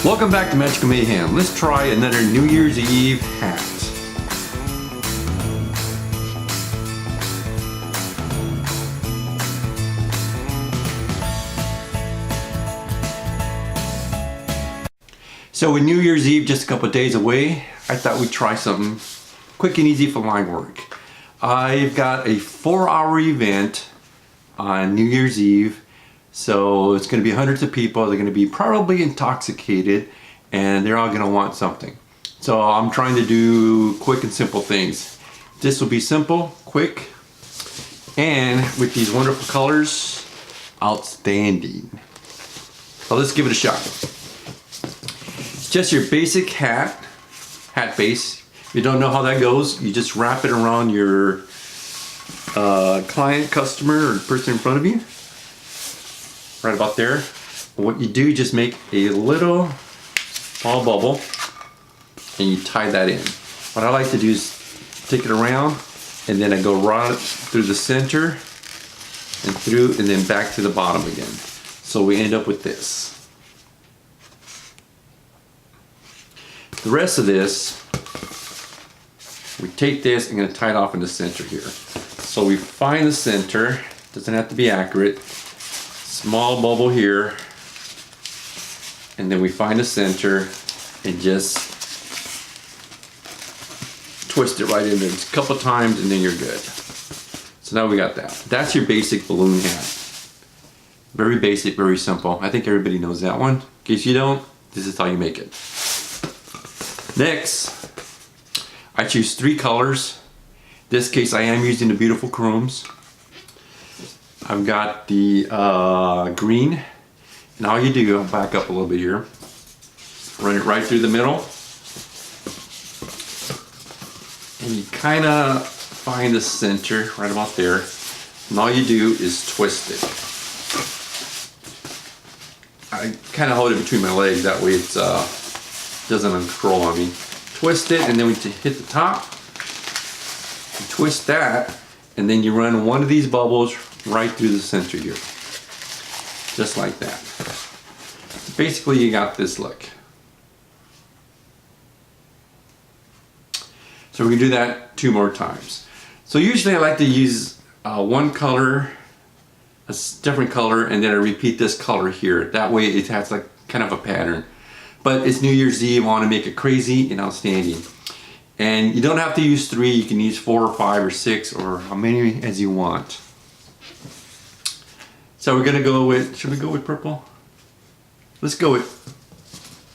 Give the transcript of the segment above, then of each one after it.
Welcome back to Magical Mayhem. Let's try another New Year's Eve hat. So with New Year's Eve just a couple of days away, I thought we'd try something quick and easy for line work. I've got a 4-hour event on New Year's Eve. So it's going to be hundreds of people. They're going to be probably intoxicated and they're all going to want something. So I'm trying to do quick and simple things. This will be simple, quick, and with these wonderful colors, outstanding. So let's give it a shot. It's just your basic hat base. If you don't know how that goes, you just wrap it around your client, customer, or person in front of you. Right about there. What you do, you just make a little small bubble and you tie that in. What I like to do is take it around and then I go right through the center and through and then back to the bottom again. So we end up with this. The rest of this, we take this and I'm going to tie it off in the center here. So we find the center, doesn't have to be accurate. Small bubble here, and then we find the center and just twist it right in there a couple times and then you're good. So now we got that. That's your basic balloon hat. Very basic, very simple. I think everybody knows that one. In case you don't, this is how you make it. Next, I choose 3 colors. In this case, I am using the beautiful chromes. I've got the green, and all you do, I'll back up a little bit here, run it right through the middle, and you kind of find the center right about there, and all you do is twist it. I kind of hold it between my legs, that way it doesn't uncurl on me. Twist it, and then we hit the top, you twist that, and then you run one of these bubbles right through the center here, just like that. So basically you got this look. So we can do that 2 more times. So usually I like to use one color, a different color, and then I repeat this color here. That way it has like kind of a pattern. But it's New Year's Eve, I want to make it crazy and outstanding. And you don't have to use 3, you can use 4 or 5 or 6 or how many as you want. So we're gonna go with, should we go with purple? Let's go with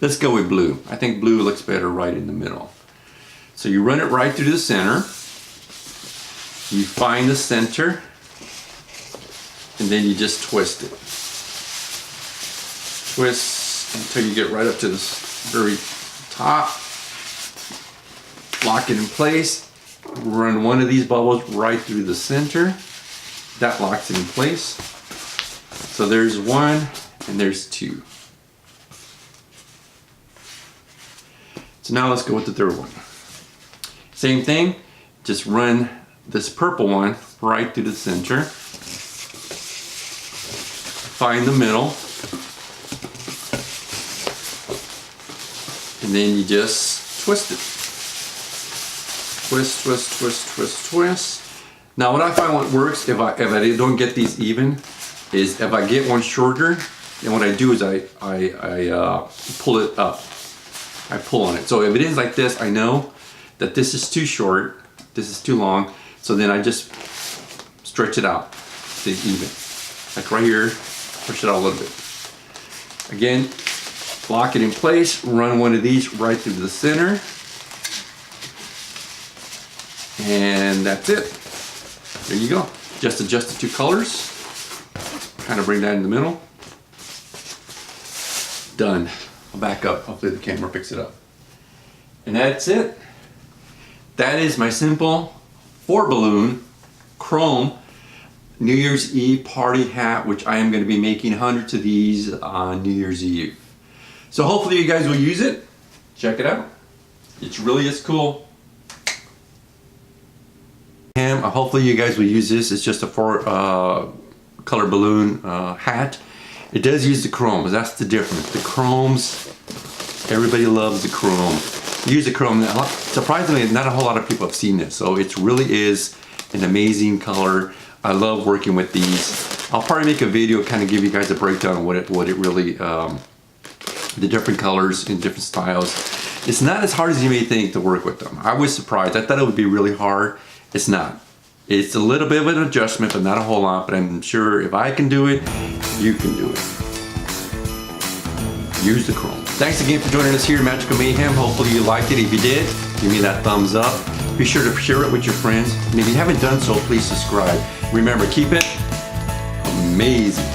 blue. I think blue looks better right in the middle. So you run it right through the center. You find the center, and then you just twist it. Twist until you get right up to the very top. Lock it in place. Run one of these bubbles right through the center. That locks it in place. So there's 1 and there's 2. So now let's go with the 3rd one. Same thing, just run this purple one right through the center. Find the middle. And then you just twist it. Twist, twist, twist, twist, twist. Now what I find what works if I don't get these even is if I get one shorter, then what I do is I pull it up. I pull on it. So if it is like this, I know that this is too short, this is too long, so then I just stretch it out to even. Like right here, push it out a little bit. Again, lock it in place, run one of these right through the center, and that's it. There you go. Just adjust the 2 colors. Kind of bring that in the middle. Done. I'll back up. Hopefully the camera picks it up. And that's it. That is my simple 4-balloon chrome New Year's Eve party hat, which I am going to be making hundreds of these on New Year's Eve. So hopefully you guys will use it. Check it out. It really is cool. And hopefully you guys will use this. It's just a 4 color balloon hat. It does use the chromes. That's the difference. The chromes Everybody loves the chrome. Use the chrome. Surprisingly, not a whole lot of people have seen this, so it really is an amazing color. I love working with these. I'll probably make a video, kind of give you guys a breakdown of what it really, the different colors in different styles. It's not as hard as you may think to work with them. I was surprised. I thought it would be really hard. It's not. It's a little bit of an adjustment, but not a whole lot. But I'm sure if I can do it, you can do it. Use the chrome. Thanks again for joining us here at Magical Mayhem. Hopefully you liked it. If you did, give me that thumbs up. Be sure to share it with your friends. And if you haven't done so, please subscribe. Remember, keep it amazing.